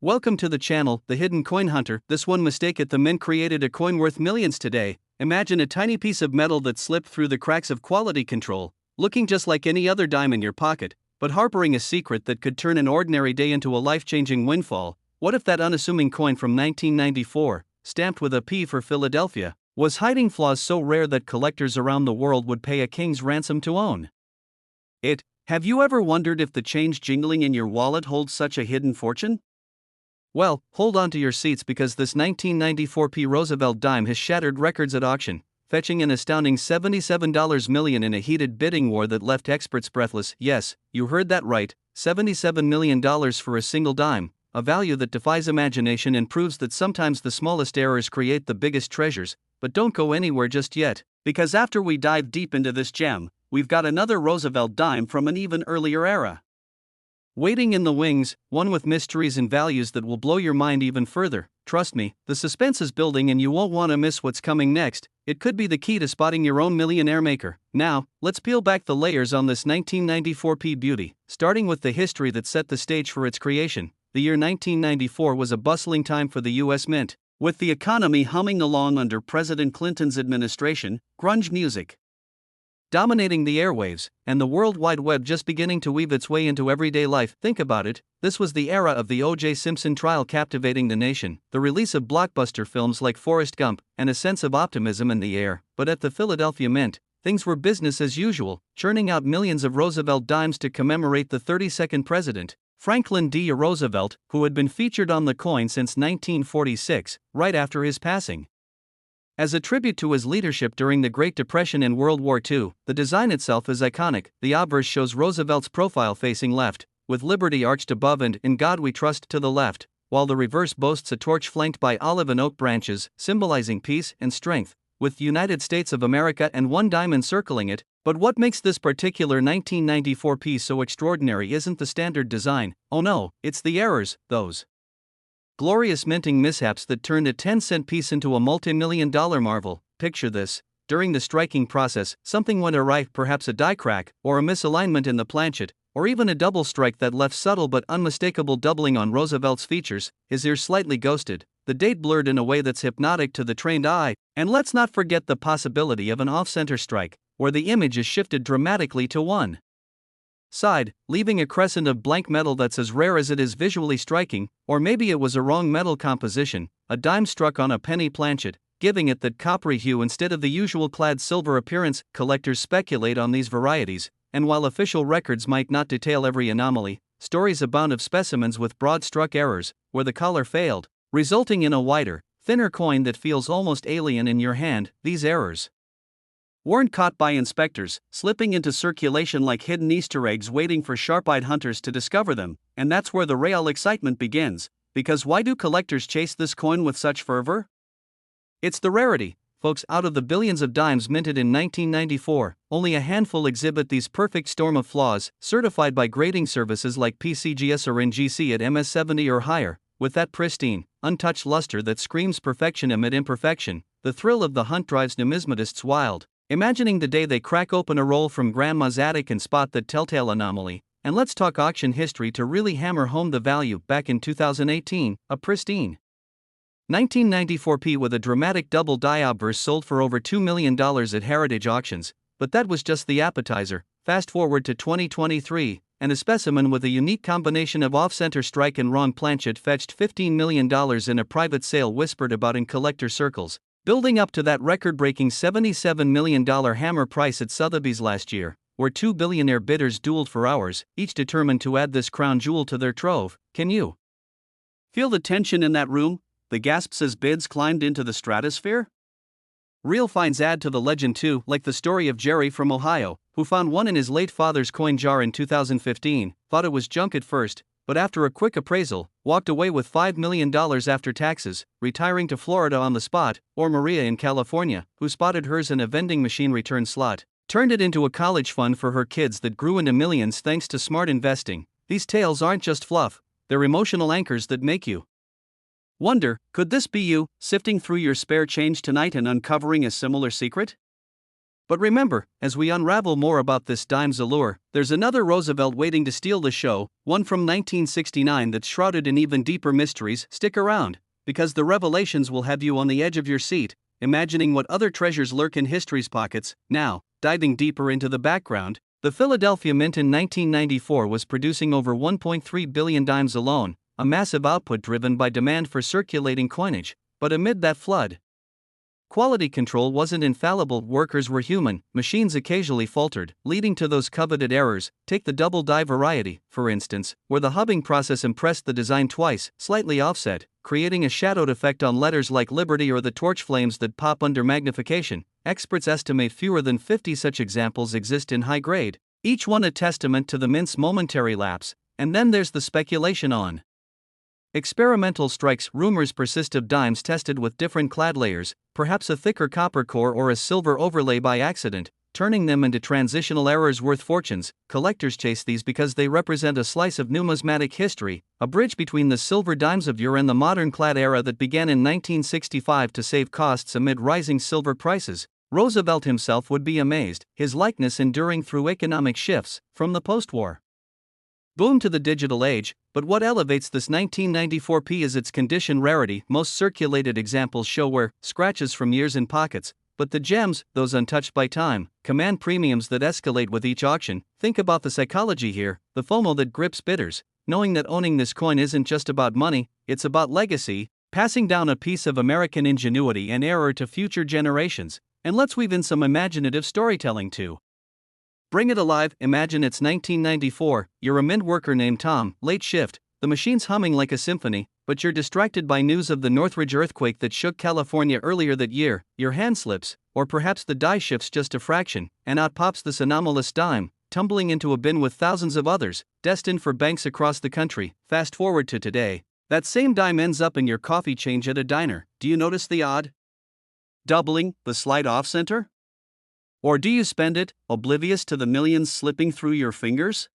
Welcome to the channel, The Hidden Coin Hunter. This one mistake at the mint created a coin worth millions today. Imagine a tiny piece of metal that slipped through the cracks of quality control, looking just like any other dime in your pocket, but harboring a secret that could turn an ordinary day into a life-changing windfall. What if that unassuming coin from 1994, stamped with a P for Philadelphia, was hiding flaws so rare that collectors around the world would pay a king's ransom to own it? Have you ever wondered if the change jingling in your wallet holds such a hidden fortune? Well, hold on to your seats because this 1994 Roosevelt Dime has shattered records at auction, fetching an astounding $77 million in a heated bidding war that left experts breathless. Yes, you heard that right, $77 million for a single dime, a value that defies imagination and proves that sometimes the smallest errors create the biggest treasures. But don't go anywhere just yet, because after we dive deep into this gem, we've got another Roosevelt Dime from an even earlier era waiting in the wings, one with mysteries and values that will blow your mind even further. Trust me, the suspense is building and you won't want to miss what's coming next. It could be the key to spotting your own millionaire maker. Now, let's peel back the layers on this 1994 beauty, starting with the history that set the stage for its creation. The year 1994 was a bustling time for the US Mint. With the economy humming along under President Clinton's administration, grunge music dominating the airwaves, and the World Wide Web just beginning to weave its way into everyday life. Think about it, this was the era of the O.J. Simpson trial captivating the nation, the release of blockbuster films like Forrest Gump, and a sense of optimism in the air. But at the Philadelphia Mint, things were business as usual, churning out millions of Roosevelt dimes to commemorate the 32nd president, Franklin D. Roosevelt, who had been featured on the coin since 1946, right after his passing. As a tribute to his leadership during the Great Depression and World War II, the design itself is iconic. The obverse shows Roosevelt's profile facing left, with liberty arched above and "In God We Trust" to the left, while the reverse boasts a torch flanked by olive and oak branches, symbolizing peace and strength, with United States of America and one dime encircling it. But what makes this particular 1994 piece so extraordinary isn't the standard design. Oh no, it's the errors, those glorious minting mishaps that turned a 10-cent piece into a multi-million-dollar marvel. Picture this: during the striking process, something went awry, perhaps a die crack, or a misalignment in the planchet, or even a double strike that left subtle but unmistakable doubling on Roosevelt's features, his ears slightly ghosted, the date blurred in a way that's hypnotic to the trained eye, and let's not forget the possibility of an off-center strike, where the image is shifted dramatically to one side, leaving a crescent of blank metal that's as rare as it is visually striking. Or maybe it was a wrong metal composition, a dime struck on a penny planchet, giving it that coppery hue instead of the usual clad silver appearance. Collectors speculate on these varieties, and while official records might not detail every anomaly, stories abound of specimens with broad-struck errors, where the collar failed, resulting in a wider, thinner coin that feels almost alien in your hand. These errors weren't caught by inspectors, slipping into circulation like hidden Easter eggs waiting for sharp-eyed hunters to discover them. And that's where the real excitement begins, because why do collectors chase this coin with such fervor? It's the rarity, folks. Out of the billions of dimes minted in 1994, only a handful exhibit these perfect storm of flaws, certified by grading services like PCGS or NGC at MS70 or higher, with that pristine, untouched luster that screams perfection amid imperfection. The thrill of the hunt drives numismatists wild, imagining the day they crack open a roll from grandma's attic and spot that telltale anomaly. And let's talk auction history to really hammer home the value. Back in 2018, a pristine 1994 P with a dramatic double die obverse sold for over $2 million at heritage auctions. But that was just the appetizer. Fast forward to 2023, and a specimen with a unique combination of off-center strike and wrong planchet fetched $15 million in a private sale whispered about in collector circles, building up to that record-breaking $77 million hammer price at Sotheby's last year, where two billionaire bidders dueled for hours, each determined to add this crown jewel to their trove. Can you feel the tension in that room? The gasps as bids climbed into the stratosphere? Real finds add to the legend too, like the story of Jerry from Ohio, who found one in his late father's coin jar in 2015, thought it was junk at first, but after a quick appraisal, walked away with $5 million after taxes, retiring to Florida on the spot. Or Maria in California, who spotted hers in a vending machine return slot, turned it into a college fund for her kids that grew into millions thanks to smart investing. These tales aren't just fluff, they're emotional anchors that make you wonder, could this be you, sifting through your spare change tonight and uncovering a similar secret? But remember, as we unravel more about this dime's allure, there's another Roosevelt waiting to steal the show, one from 1969 that's shrouded in even deeper mysteries. Stick around, because the revelations will have you on the edge of your seat, imagining what other treasures lurk in history's pockets. Now, diving deeper into the background, the Philadelphia Mint in 1994 was producing over 1.3 billion dimes alone, a massive output driven by demand for circulating coinage. But amid that flood, quality control wasn't infallible. Workers were human, machines occasionally faltered, leading to those coveted errors. Take the double die variety, for instance, where the hubbing process impressed the design twice, slightly offset, creating a shadowed effect on letters like Liberty, or the torch flames that pop under magnification. Experts estimate fewer than 50 such examples exist in high grade, each one a testament to the mint's momentary lapse. And then there's the speculation on experimental strikes. Rumors persist of dimes tested with different clad layers, perhaps a thicker copper core or a silver overlay by accident, turning them into transitional errors worth fortunes. Collectors chase these because they represent a slice of numismatic history, a bridge between the silver dimes of yore and the modern clad era that began in 1965 to save costs amid rising silver prices. Roosevelt himself would be amazed, his likeness enduring through economic shifts, from the post-war boom to the digital age. But what elevates this 1994p is its condition rarity. Most circulated examples show wear, scratches from years in pockets, but the gems, those untouched by time, command premiums that escalate with each auction. Think about the psychology here, the FOMO that grips bidders, knowing that owning this coin isn't just about money, it's about legacy, passing down a piece of American ingenuity and error to future generations. And let's weave in some imaginative storytelling too. Bring it alive. Imagine it's 1994, you're a mint worker named Tom, late shift, the machine's humming like a symphony, but you're distracted by news of the Northridge earthquake that shook California earlier that year. Your hand slips, or perhaps the die shifts just a fraction, and out pops this anomalous dime, tumbling into a bin with thousands of others, destined for banks across the country. Fast forward to today, that same dime ends up in your coffee change at a diner. Do you notice the odd doubling, the slight off-center? Or do you spend it, oblivious to the millions slipping through your fingers?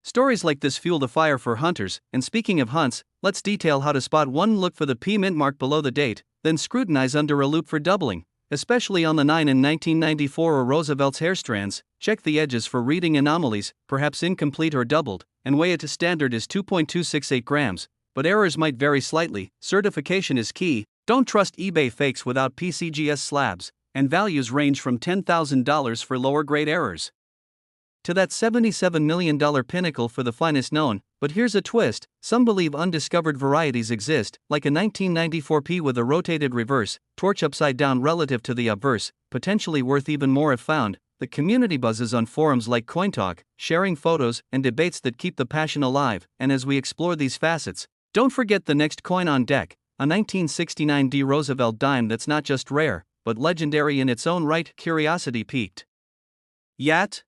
Stories like this fuel the fire for hunters, and speaking of hunts, let's detail how to spot one. Look for the P mint mark below the date, then scrutinize under a loupe for doubling, especially on the 9 in 1994 or Roosevelt's hair strands. Check the edges for reading anomalies, perhaps incomplete or doubled, and weigh it to standard is 2.268 grams, but errors might vary slightly. Certification is key. Don't trust eBay fakes without PCGS slabs, and values range from $10,000 for lower grade errors to that $77 million pinnacle for the finest known. But here's a twist: some believe undiscovered varieties exist, like a 1994p with a rotated reverse, torch upside down relative to the obverse, potentially worth even more if found. The community buzzes on forums like CoinTalk, sharing photos and debates that keep the passion alive. And as we explore these facets, don't forget the next coin on deck, a 1969 D Roosevelt Dime that's not just rare, but legendary in its own right. Curiosity piqued yet?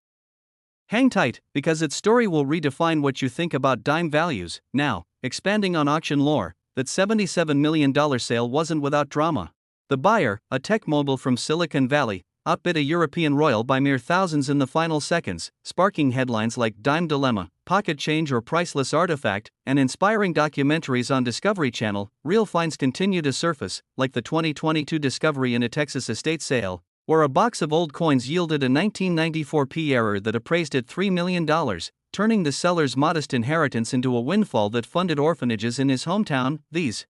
Hang tight, because its story will redefine what you think about dime values. Now, expanding on auction lore, that $77 million sale wasn't without drama. The buyer, a tech mogul from Silicon Valley, outbid a European royal by mere thousands in the final seconds, sparking headlines like Dime Dilemma, Pocket Change or Priceless Artifact, and inspiring documentaries on Discovery Channel. Real finds continue to surface, like the 2022 discovery in a Texas estate sale, where a box of old coins yielded a 1994p error that appraised at $3 million, turning the seller's modest inheritance into a windfall that funded orphanages in his hometown. These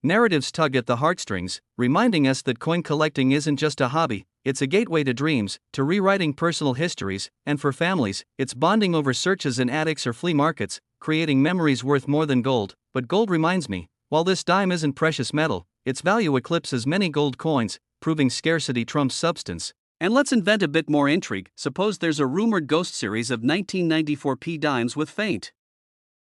narratives tug at the heartstrings, reminding us that coin collecting isn't just a hobby, it's a gateway to dreams, to rewriting personal histories, and for families, it's bonding over searches in attics or flea markets, creating memories worth more than gold. But gold reminds me, while this dime isn't precious metal, its value eclipses many gold coins, proving scarcity trumps substance. And let's invent a bit more intrigue. Suppose there's a rumored ghost series of 1994p dimes with faint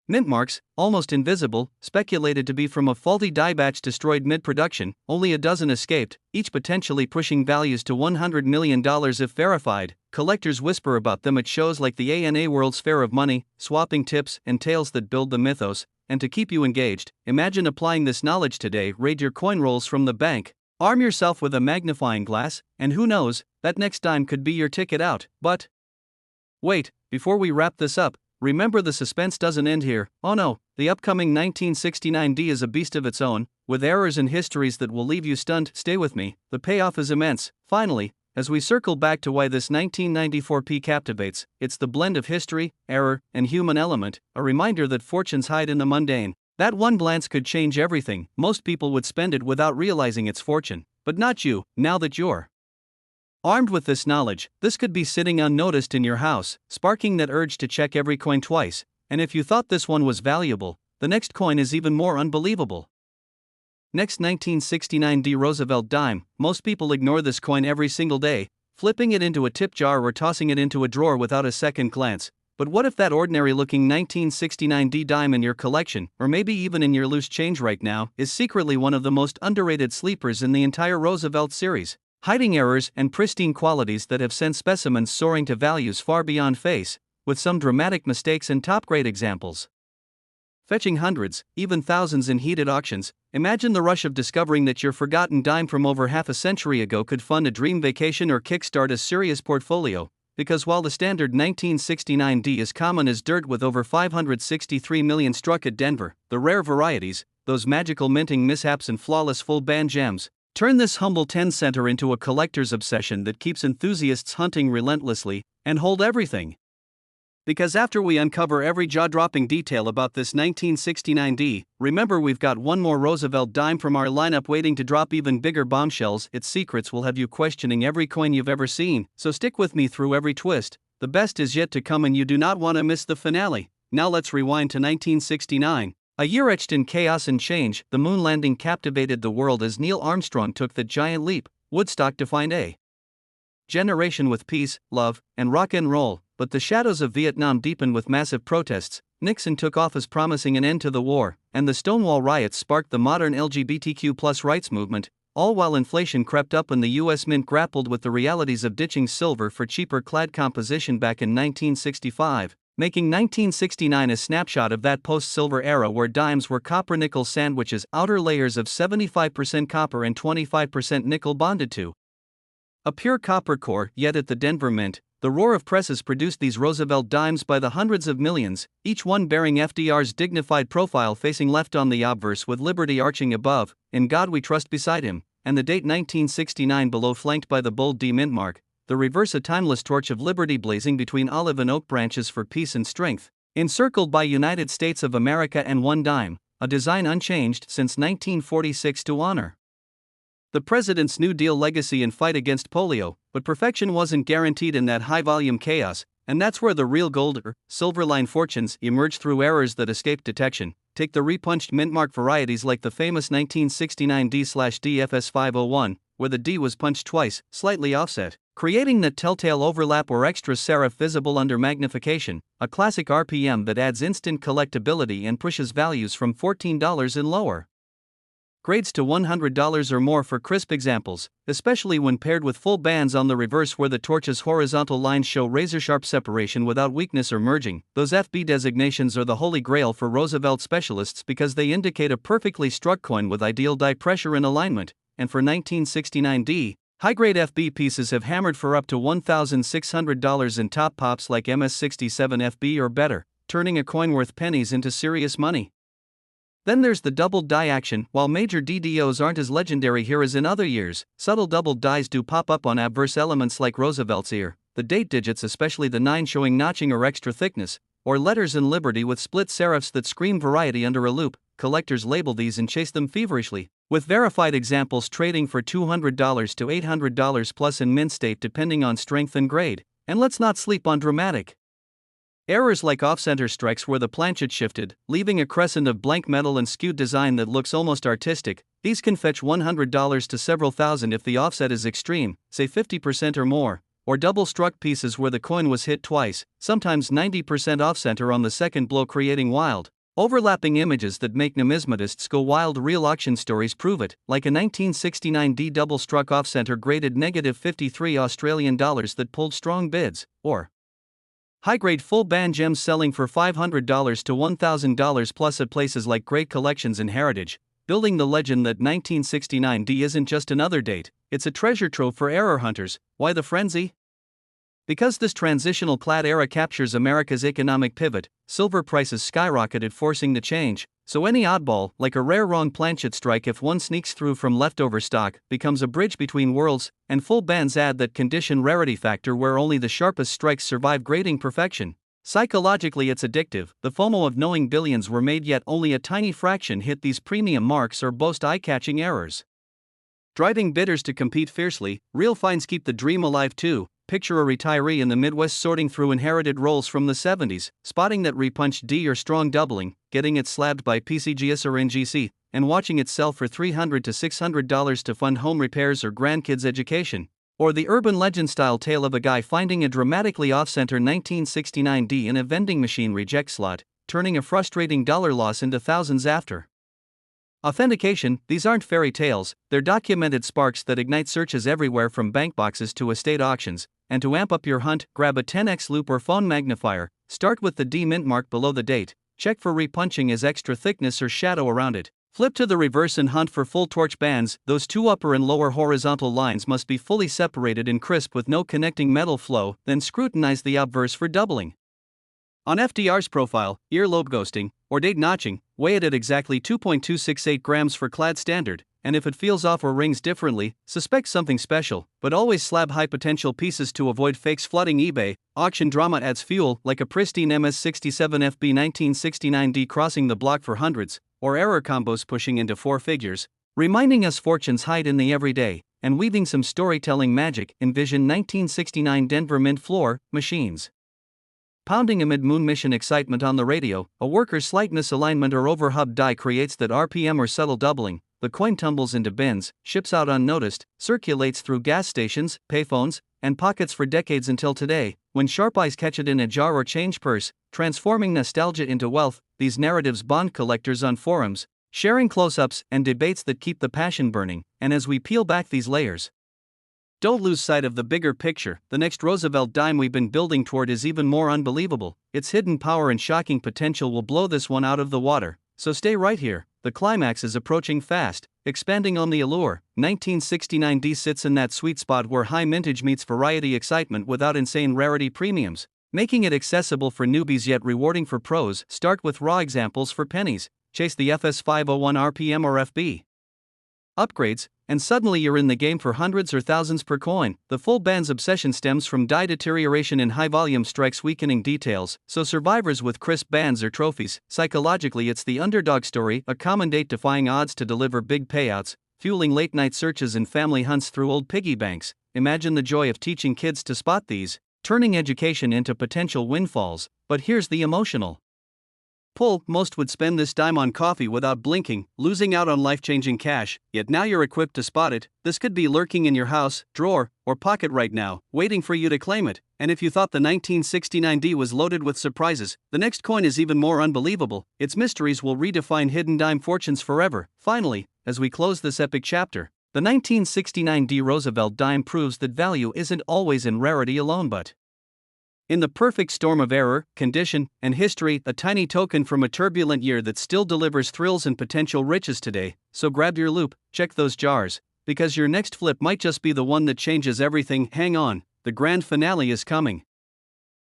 mint marks, almost invisible, speculated to be from a faulty die batch destroyed mid-production. Only a dozen escaped, each potentially pushing values to $100 million if verified. Collectors whisper about them at shows like the ANA World's Fair of Money, swapping tips and tales that build the mythos. And to keep you engaged, imagine applying this knowledge today. Raid your coin rolls from the bank, arm yourself with a magnifying glass, and who knows, that next dime could be your ticket out. But wait, before we wrap this up, remember, the suspense doesn't end here. Oh no, the upcoming 1969D is a beast of its own, with errors and histories that will leave you stunned. Stay with me, the payoff is immense. Finally, As we circle back to why this 1994 P captivates, it's the blend of history, error, and human element, a reminder that fortunes hide in the mundane. That one glance could change everything. Most people would spend it without realizing it's fortune. But not you, now that you're armed with this knowledge. This could be sitting unnoticed in your house, sparking that urge to check every coin twice. And if you thought this one was valuable, the next coin is even more unbelievable. Next, 1969 D Roosevelt Dime. Most people ignore this coin every single day, flipping it into a tip jar or tossing it into a drawer without a second glance. But what if that ordinary-looking 1969 D dime in your collection, or maybe even in your loose change right now, is secretly one of the most underrated sleepers in the entire Roosevelt series, hiding errors and pristine qualities that have sent specimens soaring to values far beyond face, with some dramatic mistakes and top-grade examples fetching hundreds, even thousands in heated auctions. Imagine the rush of discovering that your forgotten dime from over half a century ago could fund a dream vacation or kickstart a serious portfolio. Because while the standard 1969 D is common as dirt with over 563 million struck at Denver, the rare varieties, those magical minting mishaps and flawless full-band gems, turn this humble 10-center into a collector's obsession that keeps enthusiasts hunting relentlessly and hold everything. Because after we uncover every jaw-dropping detail about this 1969 D, remember we've got one more Roosevelt dime from our lineup waiting to drop even bigger bombshells. Its secrets will have you questioning every coin you've ever seen, so stick with me through every twist. The best is yet to come and you do not want to miss the finale. Now let's rewind to 1969. A year etched in chaos and change. The moon landing captivated the world as Neil Armstrong took that giant leap. Woodstock defined a generation with peace, love, and rock and roll. But the shadows of Vietnam deepened with massive protests. Nixon took office promising an end to the war, and the Stonewall riots sparked the modern LGBTQ+ rights movement, all while inflation crept up and the US Mint grappled with the realities of ditching silver for cheaper clad composition back in 1965, making 1969 a snapshot of that post-silver era where dimes were copper-nickel sandwiches, outer layers of 75% copper and 25% nickel bonded to a pure copper core. Yet at the Denver Mint, the roar of presses produced these Roosevelt dimes by the hundreds of millions, each one bearing FDR's dignified profile facing left on the obverse with liberty arching above, "In God We Trust" beside him, and the date 1969 below flanked by the bold D mint mark, the reverse a timeless torch of liberty blazing between olive and oak branches for peace and strength, encircled by United States of America and one dime, a design unchanged since 1946 to honor the president's New Deal legacy and fight against polio. But perfection wasn't guaranteed in that high-volume chaos, and that's where the real gold or silver-line fortunes emerge through errors that escaped detection. Take the repunched mint-mark varieties like the famous 1969 D/DFS 501, where the D was punched twice, slightly offset, creating that telltale overlap or extra serif visible under magnification, a classic RPM that adds instant collectability and pushes values from $14 and lower grades to $100 or more for crisp examples, especially when paired with full bands on the reverse where the torch's horizontal lines show razor-sharp separation without weakness or merging. Those FB designations are the holy grail for Roosevelt specialists because they indicate a perfectly struck coin with ideal die pressure and alignment, and for 1969 D, high-grade FB pieces have hammered for up to $1,600 in top pops like MS67 FB or better, turning a coin worth pennies into serious money. Then there's the doubled die action. While major DDOs aren't as legendary here as in other years, subtle doubled dies do pop up on obverse elements like Roosevelt's ear, the date digits, especially the 9 showing notching or extra thickness, or letters in Liberty with split serifs that scream variety under a loop. Collectors label these and chase them feverishly, with verified examples trading for $200 to $800 plus in mint state depending on strength and grade. And let's not sleep on dramatic errors like off-center strikes where the planchet shifted, leaving a crescent of blank metal and skewed design that looks almost artistic. These can fetch $100 to several thousand if the offset is extreme, say 50% or more, or double-struck pieces where the coin was hit twice, sometimes 90% off-center on the second blow, creating wild, overlapping images that make numismatists go wild. Real auction stories prove it, like a 1969 D double-struck off-center graded -53 Australian dollars that pulled strong bids, or high-grade full-band gems selling for $500 to $1,000 plus at places like Great Collections and Heritage, building the legend that 1969 D isn't just another date, it's a treasure trove for error hunters. Why the frenzy? Because this transitional clad era captures America's economic pivot, silver prices skyrocketed, forcing the change. So any oddball, like a rare wrong planchet strike if one sneaks through from leftover stock, becomes a bridge between worlds, and full bands add that condition rarity factor where only the sharpest strikes survive grading perfection. Psychologically it's addictive, the FOMO of knowing billions were made yet only a tiny fraction hit these premium marks or boast eye-catching errors. Driving bidders to compete fiercely, real finds keep the dream alive too. Picture a retiree in the Midwest sorting through inherited rolls from the 70s, spotting that repunched D or strong doubling, getting it slabbed by PCGS or NGC, and watching it sell for $300 to $600 to fund home repairs or grandkids' education. Or the urban legend style tale of a guy finding a dramatically off-center 1969 D in a vending machine reject slot, turning a frustrating dollar loss into thousands after. Authentication: these aren't fairy tales, they're documented sparks that ignite searches everywhere from bank boxes to estate auctions. And to amp up your hunt, grab a 10x loop or phone magnifier, start with the D mint mark below the date, check for repunching as extra thickness or shadow around it. Flip to the reverse and hunt for full torch bands. Those two upper and lower horizontal lines must be fully separated and crisp with no connecting metal flow, then scrutinize the obverse for doubling. On FDR's profile, earlobe ghosting, or date notching, weigh it at exactly 2.268 grams for clad standard, and if it feels off or rings differently, suspect something special, but always slab high potential pieces to avoid fakes flooding eBay. Auction drama adds fuel, like a pristine MS67FB 1969D crossing the block for hundreds, or error combos pushing into four figures, reminding us fortunes hide in the everyday, and weaving some storytelling magic. Envision 1969 Denver Mint floor machines pounding amid moon mission excitement on the radio. A worker's slight misalignment or overhub die creates that RPM or subtle doubling. The coin tumbles into bins, ships out unnoticed, circulates through gas stations, payphones, and pockets for decades until today, when sharp eyes catch it in a jar or change purse, transforming nostalgia into wealth. These narratives bond collectors on forums, sharing close-ups and debates that keep the passion burning. And as we peel back these layers, don't lose sight of the bigger picture. The next Roosevelt Dime we've been building toward is even more unbelievable. Its hidden power and shocking potential will blow this one out of the water. So stay right here. The climax is approaching fast, expanding on the allure. 1969D sits in that sweet spot where high mintage meets variety excitement without insane rarity premiums, making it accessible for newbies yet rewarding for pros. Start with raw examples for pennies. Chase the FS501 RPM or FB upgrades, and suddenly you're in the game for hundreds or thousands per coin. The full band's obsession stems from die deterioration in high-volume strikes weakening details, so survivors with crisp bands are trophies. Psychologically it's the underdog story, a common date defying odds to deliver big payouts, fueling late-night searches and family hunts through old piggy banks. Imagine the joy of teaching kids to spot these, turning education into potential windfalls. But here's the emotional pull: most would spend this dime on coffee without blinking, losing out on life-changing cash, yet now you're equipped to spot it. This could be lurking in your house, drawer, or pocket right now, waiting for you to claim it. And if you thought the 1969D was loaded with surprises, the next coin is even more unbelievable. Its mysteries will redefine hidden dime fortunes forever. Finally, as we close this epic chapter, the 1969D Roosevelt Dime proves that value isn't always in rarity alone but in the perfect storm of error, condition, and history. A tiny token from a turbulent year that still delivers thrills and potential riches today. So grab your loop, check those jars, because your next flip might just be the one that changes everything. Hang on, the grand finale is coming.